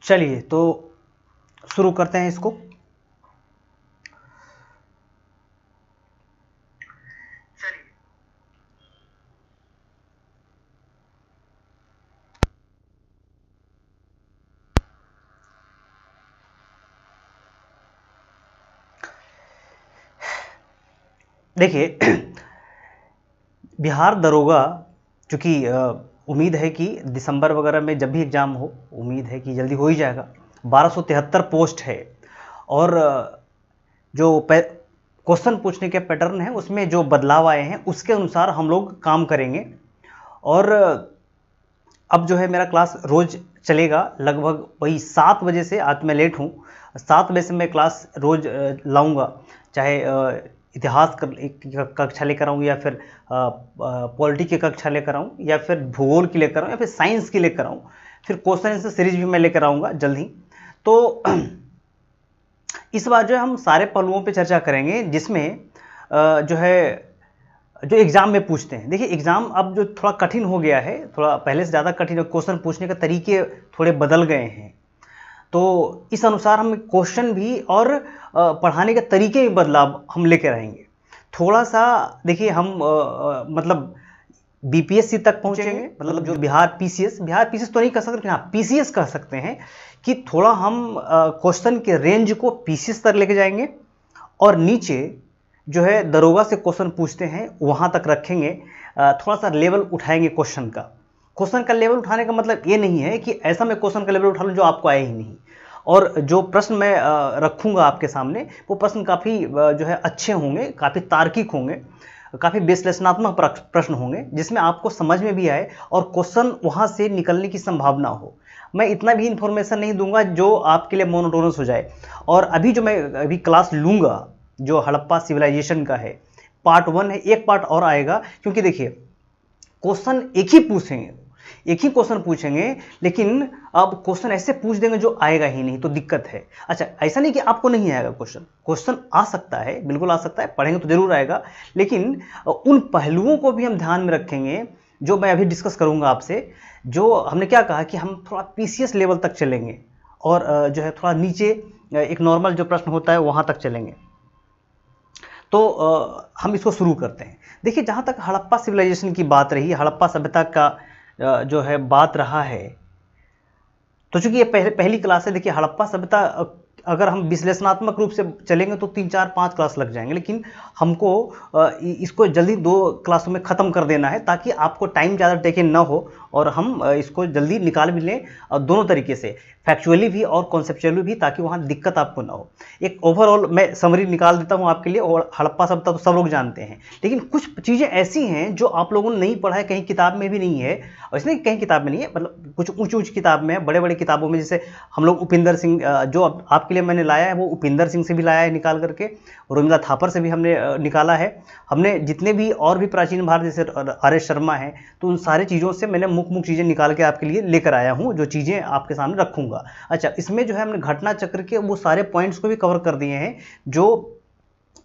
चलिए तो शुरू करते हैं इसको। देखिए बिहार दरोगा, चूँकि उम्मीद है कि दिसंबर वगैरह में जब भी एग्ज़ाम हो, उम्मीद है कि जल्दी हो ही जाएगा। 1273 पोस्ट है और जो क्वेश्चन पूछने के पैटर्न है उसमें जो बदलाव आए हैं उसके अनुसार हम लोग काम करेंगे। और अब जो है मेरा क्लास रोज़ चलेगा लगभग वही 7 बजे से। आज मैं लेट हूँ, 7 बजे से मैं क्लास रोज़ लाऊंगा, चाहे इतिहास कक्षा लेकर आऊँ या फिर पॉलिटी की कक्षा लेकर आऊँ या फिर भूगोल की लेकर आऊँ या फिर साइंस की लेकर आऊँ, फिर क्वेश्चन आंसर सीरीज भी मैं लेकर आऊँगा जल्द ही। तो इस बार जो है हम सारे पहलुओं पे चर्चा करेंगे जिसमें जो है जो एग्ज़ाम में पूछते हैं। देखिए एग्ज़ाम अब जो थोड़ा कठिन हो गया है, थोड़ा पहले से ज़्यादा कठिन, क्वेश्चन पूछने के तरीके थोड़े बदल गए हैं, तो इस अनुसार हम क्वेश्चन भी और पढ़ाने के तरीके में बदलाव हम लेकर आएंगे। थोड़ा सा देखिए हम मतलब बीपीएससी तक पहुंचेंगे, मतलब जो बिहार पीसीएस तो नहीं कह सकते, लेकिन हाँ पीसीएस कह सकते हैं कि थोड़ा हम क्वेश्चन के रेंज को पीसीएस तक लेके जाएंगे और नीचे जो है दरोगा से क्वेश्चन पूछते हैं वहाँ तक रखेंगे। थोड़ा सा लेवल उठाएंगे क्वेश्चन का। क्वेश्चन का लेवल उठाने का मतलब ये नहीं है कि ऐसा मैं क्वेश्चन का लेवल उठा लूँ जो आपको आया ही नहीं, और जो प्रश्न मैं रखूँगा आपके सामने वो प्रश्न काफ़ी जो है अच्छे होंगे, काफ़ी तार्किक होंगे, काफ़ी विश्लेषणात्मक प्रश्न होंगे जिसमें आपको समझ में भी आए और क्वेश्चन वहाँ से निकलने की संभावना हो। मैं इतना भी इन्फॉर्मेशन नहीं दूंगा जो आपके लिए मोनोटोनस हो जाए। और अभी जो मैं अभी क्लास लूँगा जो हड़प्पा सिविलाइजेशन का है, पार्ट 1 है, एक पार्ट और आएगा, क्योंकि देखिए क्वेश्चन एक ही पूछेंगे, एक ही क्वेश्चन पूछेंगे, लेकिन अब क्वेश्चन ऐसे पूछ देंगे जो आएगा ही नहीं, तो दिक्कत है। अच्छा ऐसा नहीं कि आपको नहीं आएगा क्वेश्चन आ सकता है, बिल्कुल आ सकता है, पढ़ेंगे तो जरूर आएगा, लेकिन उन पहलुओं को भी हम ध्यान में रखेंगे जो मैं अभी डिस्कस करूंगा आपसे। जो हमने क्या कहा कि हम थोड़ा पीसीएस लेवल तक चलेंगे और जो है थोड़ा नीचे एक नॉर्मल जो प्रश्न होता है वहां तक चलेंगे। तो हम इसको शुरू करते हैं। देखिए जहाँ तक हड़प्पा सिविलाइजेशन की बात रही, हड़प्पा सभ्यता का जो है बात रहा है, तो चूंकि ये पहली क्लास है, देखिए हड़प्पा सभ्यता अगर हम विश्लेषणात्मक रूप से चलेंगे तो 3-4-5 क्लास लग जाएंगे, लेकिन हमको इसको जल्दी 2 क्लासों में ख़त्म कर देना है ताकि आपको टाइम ज़्यादा टेकन ना हो और हम इसको जल्दी निकाल भी लें, दोनों तरीके से, फैक्चुअली भी और कॉन्सेप्चुअली भी, ताकि वहाँ दिक्कत आपको ना हो। एक ओवरऑल मैं समरी निकाल देता हूँ आपके लिए। और हड़प्पा सभ्यता तो सब लोग जानते हैं, लेकिन कुछ चीज़ें ऐसी हैं जो आप लोगों ने नहीं पढ़ा है, कहीं किताब में भी नहीं है, और इसलिए कहीं किताब में नहीं है, मतलब कुछ ऊँची ऊँची किताब में है, बड़े बड़े किताबों में, जैसे हम लोग उपिंदर सिंह, जो आपके लिए मैंने लाया है वो उपिंदर सिंह से भी लाया है निकाल करके, रोमिला थापर से भी हमने निकाला है, हमने जितने भी और भी प्राचीन भारत जैसे आर एस शर्मा है, तो उन सारी चीज़ों से मैंने मुख्य मुख्य चीज़ें निकाल के आपके लिए लेकर आया हूँ, जो चीज़ें आपके सामने रखूँगा। अच्छा इसमें जो है हमने घटना चक्र के वो सारे पॉइंट्स को भी कवर कर दिए हैं जो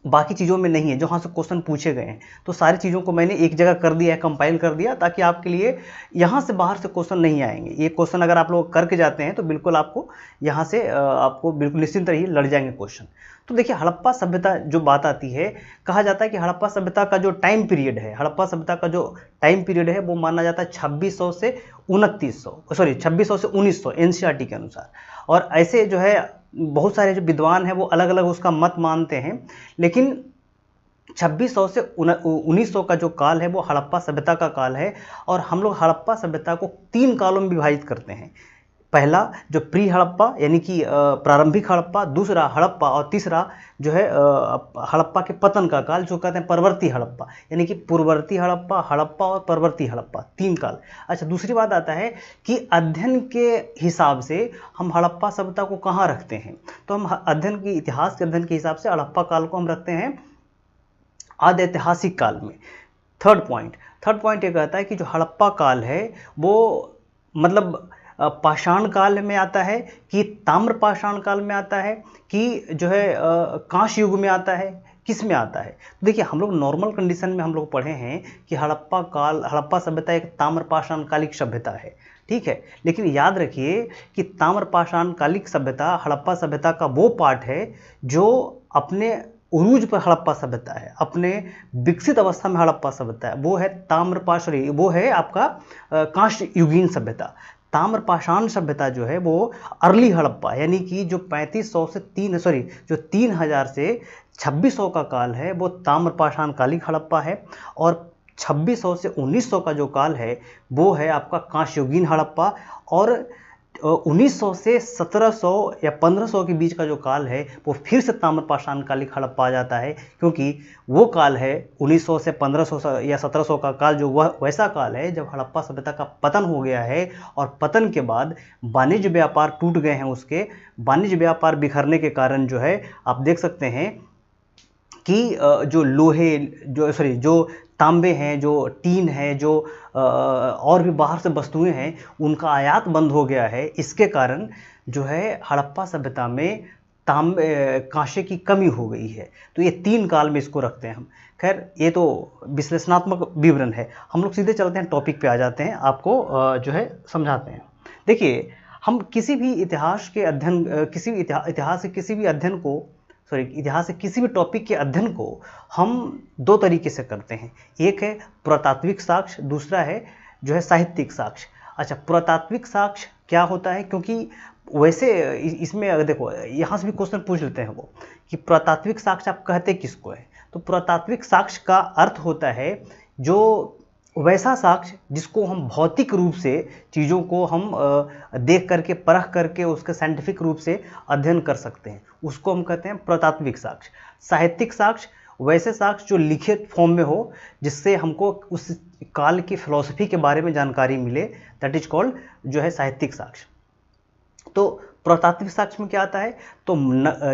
बाकी चीज़ों में नहीं है, जहाँ से क्वेश्चन पूछे गए हैं, तो सारी चीज़ों को मैंने एक जगह कर दिया है, कंपाइल कर दिया, ताकि आपके लिए यहाँ से बाहर से क्वेश्चन नहीं आएंगे। ये क्वेश्चन अगर आप लोग करके जाते हैं तो बिल्कुल आपको यहाँ से आपको बिल्कुल निश्चिंत रहिए, लड़ जाएंगे क्वेश्चन। तो देखिए हड़प्पा सभ्यता जो बात आती है, कहा जाता है कि हड़प्पा सभ्यता का जो टाइम पीरियड है, हड़प्पा सभ्यता का जो टाइम पीरियड है वो माना जाता है 2600 से 1900 एनसीईआरटी के अनुसार। और ऐसे जो है बहुत सारे जो विद्वान हैं वो अलग अलग उसका मत मानते हैं, लेकिन 2600 से 1900 का जो काल है वो हड़प्पा सभ्यता का काल है। और हम लोग हड़प्पा सभ्यता को 3 कालों में विभाजित करते हैं। पहला जो प्री हड़प्पा यानी कि प्रारंभिक हड़प्पा, दूसरा हड़प्पा, और तीसरा जो है हड़प्पा के पतन का काल, जो कहते हैं परवर्ती हड़प्पा, यानी कि पूर्ववर्ती हड़प्पा, हड़प्पा और परवर्ती हड़प्पा, 3 काल। अच्छा दूसरी बात आता है कि अध्ययन के हिसाब से हम हड़प्पा सभ्यता को कहाँ रखते हैं, तो हम अध्ययन की इतिहास के अध्ययन के हिसाब से हड़प्पा काल को हम रखते हैं आद्य ऐतिहासिक काल में। थर्ड पॉइंट ये कहता है कि जो हड़प्पा काल है वो मतलब पाषाण काल में आता है कि ताम्र पाषाण काल में आता है कि जो है कांस्य युग में आता है, किस में आता है। तो देखिए हम लोग नॉर्मल कंडीशन में हम लोग पढ़े हैं कि हड़प्पा सभ्यता एक ताम्र पाषाण कालिक सभ्यता है, ठीक है। लेकिन याद रखिए कि ताम्रपाषाण कालिक सभ्यता हड़प्पा सभ्यता का वो पार्ट है जो अपने उरूज पर हड़प्पा सभ्यता है, अपने विकसित अवस्था में हड़प्पा सभ्यता है, वो है ताम्रपाषाणी, वो है आपका कांस्य युगीन सभ्यता। ताम्रपाषाण सभ्यता जो है वो अर्ली हड़प्पा, यानी कि जो 3500 से जो 3000 से 2600 का काल है वो ताम्रपाषाण कालिक हड़प्पा है, और 2600 से 1900 का जो काल है वो है आपका कांस्य युगीन हड़प्पा, और 1900 से 1700 या 1500 के बीच का जो काल है वो फिर से ताम्रपाषाण कालिक हड़प्पा आ जाता है, क्योंकि वो काल है 1900 से 1500 या 1700 का काल, जो वह वैसा काल है जब हड़प्पा सभ्यता का पतन हो गया है, और पतन के बाद वाणिज्य व्यापार टूट गए हैं, उसके वाणिज्य व्यापार बिखरने के कारण जो है आप देख सकते हैं कि जो लोहे जो तांबे हैं, जो टीन है, जो और भी बाहर से वस्तुएं हैं, उनका आयात बंद हो गया है। इसके कारण जो है हड़प्पा सभ्यता में तांबे कांसे की कमी हो गई है। तो ये 3 काल में इसको रखते हैं हम। खैर ये तो विश्लेषणात्मक विवरण है, हम लोग सीधे चलते हैं टॉपिक पे आ जाते हैं, आपको जो है समझाते हैं। देखिए, हम किसी भी इतिहास के अध्ययन इतिहास से किसी भी टॉपिक के अध्ययन को हम 2 तरीके से करते हैं। एक है पुरातात्विक साक्ष्य, दूसरा है जो है साहित्यिक साक्ष्य। अच्छा, पुरातात्विक साक्ष्य क्या होता है, क्योंकि वैसे इसमें अगर देखो यहाँ से भी क्वेश्चन पूछ लेते हैं वो कि पुरातात्विक साक्ष्य आप कहते किसको है। तो पुरातात्विक साक्ष्य का अर्थ होता है जो वैसा साक्ष्य जिसको हम भौतिक रूप से चीज़ों को हम देख करके परख करके उसके साइंटिफिक रूप से अध्ययन कर सकते हैं, उसको हम कहते हैं पुरातात्विक साक्ष्य। साहित्यिक साक्ष्य वैसे साक्ष्य जो लिखित फॉर्म में हो, जिससे हमको उस काल की फिलॉसफी के बारे में जानकारी मिले, दैट इज कॉल्ड जो है साहित्यिक साक्ष्य। तो पुरातात्विक साक्ष्य में क्या आता है, तो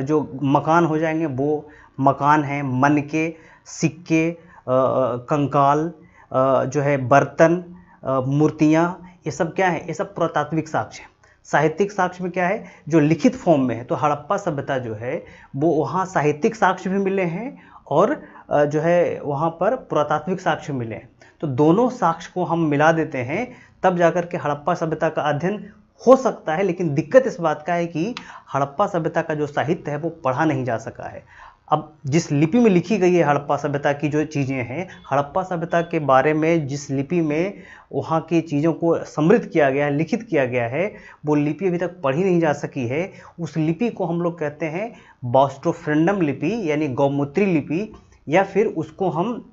जो मकान हो जाएंगे वो मकान हैं, मन के सिक्के, कंकाल, जो है बर्तन, मूर्तियाँ, ये सब क्या है, ये सब पुरातात्विक साक्ष्य है। साहित्यिक साक्ष्य में क्या है, जो लिखित फॉर्म में है। तो हड़प्पा सभ्यता जो है वो वहाँ साहित्यिक साक्ष्य भी मिले हैं और जो है वहाँ पर पुरातात्विक साक्ष्य मिले हैं। तो दोनों साक्ष्य को हम मिला देते हैं, तब जाकर के हड़प्पा सभ्यता का अध्ययन हो सकता है। लेकिन दिक्कत इस बात का है कि हड़प्पा सभ्यता का जो साहित्य है वो पढ़ा नहीं जा सका है। अब जिस लिपि में लिखी गई है हड़प्पा सभ्यता की जो चीज़ें हैं, हड़प्पा सभ्यता के बारे में जिस लिपि में वहाँ की चीज़ों को समृद्ध किया गया है, लिखित किया गया है, वो लिपि अभी तक पढ़ी नहीं जा सकी है। उस लिपि को हम लोग कहते हैं बॉस्ट्रोफ्रेंडम लिपि, यानी गौमूत्री लिपि, या फिर उसको हम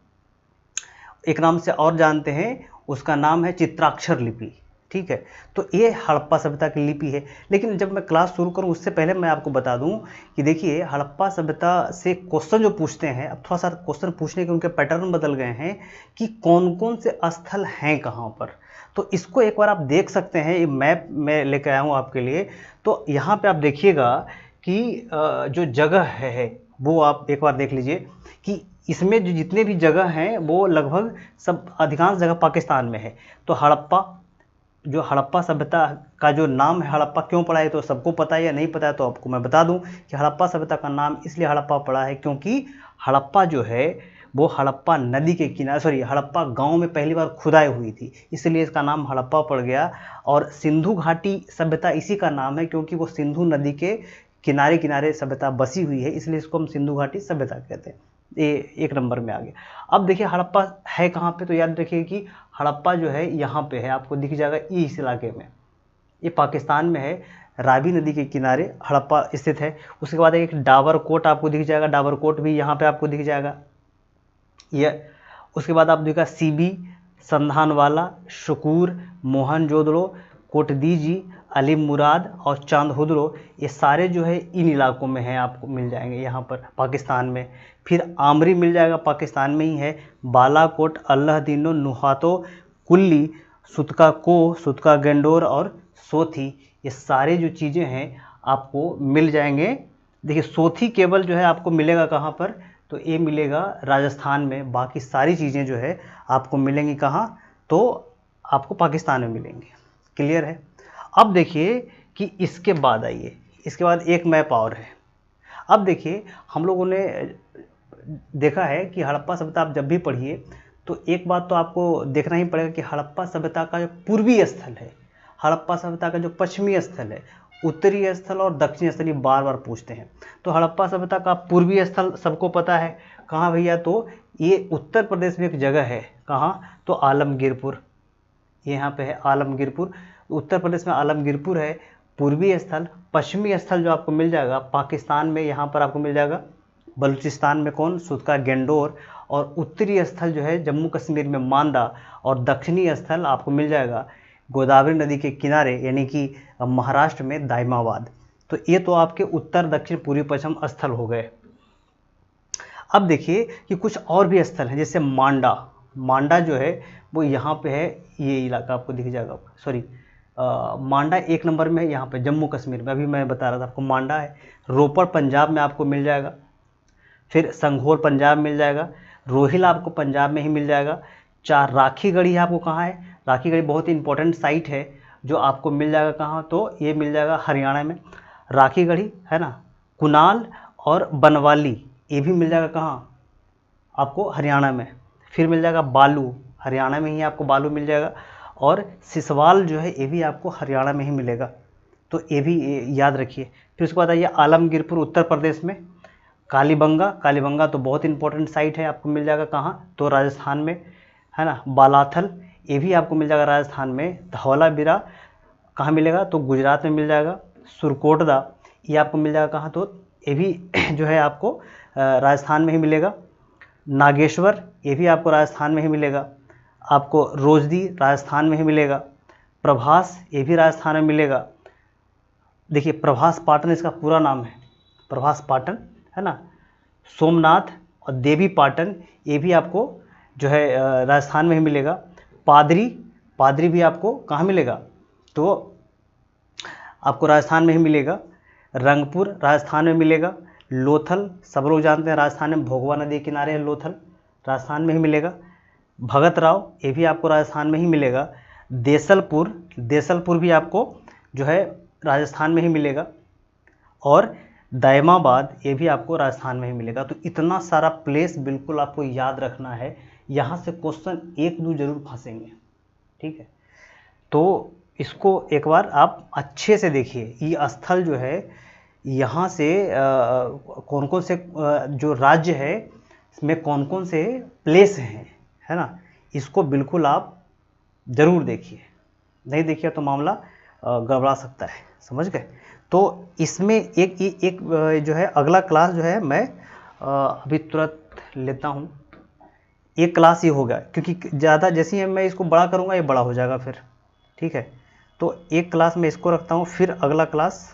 एक नाम से और जानते हैं, उसका नाम है चित्राक्षर लिपि। ठीक है, तो ये हड़प्पा सभ्यता की लिपि है। लेकिन जब मैं क्लास शुरू करूं उससे पहले मैं आपको बता दूं कि देखिए हड़प्पा सभ्यता से क्वेश्चन जो पूछते हैं, अब थोड़ा सा क्वेश्चन पूछने के उनके पैटर्न बदल गए हैं कि कौन कौन से स्थल हैं कहाँ पर। तो इसको एक बार आप देख सकते हैं, ये मैप मैं लेकर आया हूँ आपके लिए। तो यहाँ पर आप देखिएगा कि जो जगह है वो आप एक बार देख लीजिए कि इसमें जो जितने भी जगह हैं वो लगभग सब अधिकांश जगह पाकिस्तान में है। तो जो हड़प्पा सभ्यता का जो नाम है हड़प्पा क्यों पड़ा है तो सबको पता है या नहीं पता है, तो आपको मैं बता दूं कि हड़प्पा सभ्यता का नाम इसलिए हड़प्पा पड़ा है क्योंकि हड़प्पा जो है वो हड़प्पा नदी के किनारे हड़प्पा गांव में पहली बार खुदाई हुई थी, इसलिए इसका नाम हड़प्पा पड़ गया। और सिंधु घाटी सभ्यता इसी का नाम है क्योंकि वो सिंधु नदी के किनारे किनारे सभ्यता बसी हुई है, इसलिए इसको हम सिंधु घाटी सभ्यता कहते हैं। ये 1 नंबर में आ गया। अब देखिए हड़प्पा है कहाँ पे, तो याद रखिए कि हड़प्पा जो है यहाँ पे है, आपको दिख जाएगा ये इस इलाके में, ये पाकिस्तान में है, रावी नदी के किनारे हड़प्पा स्थित है। उसके बाद एक डाबरकोट आपको दिख जाएगा, डाबरकोट भी यहाँ पे आपको दिख जाएगा ये। उसके बाद आप देखा सीबी, संधानवाला, शकूर, मोहनजोदड़ो, कोटदीजी, अली मुराद और चांदहुदरो, ये सारे जो है इन इलाकों में हैं, आपको मिल जाएंगे यहाँ पर पाकिस्तान में। फिर आमरी मिल जाएगा, पाकिस्तान में ही है। बालाकोट, अल्लाहदीनो, नुहातो, कुल्ली, सुतका गेंडोर और सोथी, ये सारे जो चीज़ें हैं आपको मिल जाएंगे। देखिए सोथी केवल जो है आपको मिलेगा कहाँ पर, तो ये मिलेगा राजस्थान में, बाकी सारी चीज़ें जो है आपको मिलेंगी कहाँ, तो आपको पाकिस्तान में मिलेंगी। क्लियर है। अब देखिए कि इसके बाद आइए, इसके बाद एक मैप और है। अब देखिए हम लोगों ने देखा है कि हड़प्पा सभ्यता आप जब भी पढ़िए तो एक बात तो आपको देखना ही पड़ेगा कि हड़प्पा सभ्यता का जो पूर्वी स्थल है, हड़प्पा सभ्यता का जो पश्चिमी स्थल है, उत्तरी स्थल और दक्षिणी स्थल, ये बार बार पूछते हैं। तो हड़प्पा सभ्यता का पूर्वी स्थल सबको पता है कहाँ भैया, तो ये उत्तर प्रदेश में एक जगह है, कहाँ, तो आलमगीरपुर, ये यहाँ पे है आलमगीरपुर, उत्तर प्रदेश में आलमगीरपुर है पूर्वी स्थल। पश्चिमी स्थल जो आपको मिल जाएगा पाकिस्तान में, यहाँ पर आपको मिल जाएगा बलूचिस्तान में कौन, सुदका गेंडोर, और उत्तरी स्थल जो है जम्मू कश्मीर में मांदा, और दक्षिणी स्थल आपको मिल जाएगा गोदावरी नदी के किनारे यानी कि महाराष्ट्र में दाइमाबाद। तो ये तो आपके उत्तर दक्षिण पूर्वी पश्चिम स्थल हो गए। अब देखिए कि कुछ और भी स्थल हैं, जैसे मांडा, मांडा जो है वो यहाँ पे है, ये इलाका आपको दिख जाएगा, सॉरी मांडा 1 नंबर में है यहाँ पे जम्मू कश्मीर में, अभी मैं बता रहा था आपको मांडा है। रोपड़ पंजाब में आपको मिल जाएगा, फिर संघोल पंजाब मिल जाएगा, रोहिल आपको पंजाब में ही मिल जाएगा। 4 राखीगढ़ी आपको कहाँ है, राखीगढ़ी बहुत ही इंपॉर्टेंट साइट है जो आपको मिल जाएगा कहाँ, तो ये मिल जाएगा हरियाणा में, राखीगढ़ी है ना। कुनाल और बनवाली ये भी मिल जाएगा कहाँ, आपको हरियाणा में। फिर मिल जाएगा बालू, हरियाणा में ही आपको बालू मिल जाएगा, और सिसवाल जो है ये भी आपको हरियाणा में ही मिलेगा, तो ये भी याद रखिए। फिर उसके बाद आइए आलमगीरपुर उत्तर प्रदेश में। कालीबंगा, कालीबंगा तो बहुत इंपॉर्टेंट साइट है, आपको मिल जाएगा कहाँ, तो राजस्थान में है ना। बालाथल ये भी आपको मिल जाएगा राजस्थान में। धौलावीरा कहाँ मिलेगा, तो गुजरात में मिल जाएगा। सुरकोटदा ये आपको मिल जाएगा कहाँ, तो ये भी जो है आपको राजस्थान में ही मिलेगा। नागेश्वर ये भी आपको राजस्थान में ही मिलेगा। आपको रोजदी राजस्थान में ही मिलेगा। प्रभास ये भी राजस्थान में मिलेगा। देखिए प्रभास पाटन इसका पूरा नाम है, प्रभास पाटन है ना। सोमनाथ और देवी पाटन ये भी आपको जो है राजस्थान में ही मिलेगा। पादरी, पादरी भी आपको कहाँ मिलेगा, तो आपको राजस्थान में ही मिलेगा। रंगपुर राजस्थान में मिलेगा। लोथल सब लोग जानते हैं राजस्थान में, भोगवा नदी के किनारे है लोथल, राजस्थान में ही मिलेगा। भगत राव ये भी आपको राजस्थान में ही मिलेगा। देसलपुर, देसलपुर भी आपको जो है राजस्थान में ही मिलेगा। और दायमाबाद ये भी आपको राजस्थान में ही मिलेगा। तो इतना सारा प्लेस बिल्कुल आपको याद रखना है, यहाँ से क्वेश्चन 1-2 जरूर फंसेंगे, ठीक है। तो इसको एक बार आप अच्छे से देखिए, ये स्थल जो है यहाँ से कौन कौन से जो राज्य है इसमें कौन कौन से प्लेस हैं, है ना, इसको बिल्कुल आप ज़रूर देखिए, नहीं देखिए तो मामला गड़बड़ा सकता है, समझ गए। तो इसमें एक जो है अगला क्लास जो है मैं अभी तुरंत लेता हूँ। एक क्लास ये हो गया, क्योंकि ज़्यादा जैसे ही मैं इसको बड़ा करूँगा ये बड़ा हो जाएगा फिर, ठीक है। तो एक क्लास में इसको रखता हूँ, फिर अगला क्लास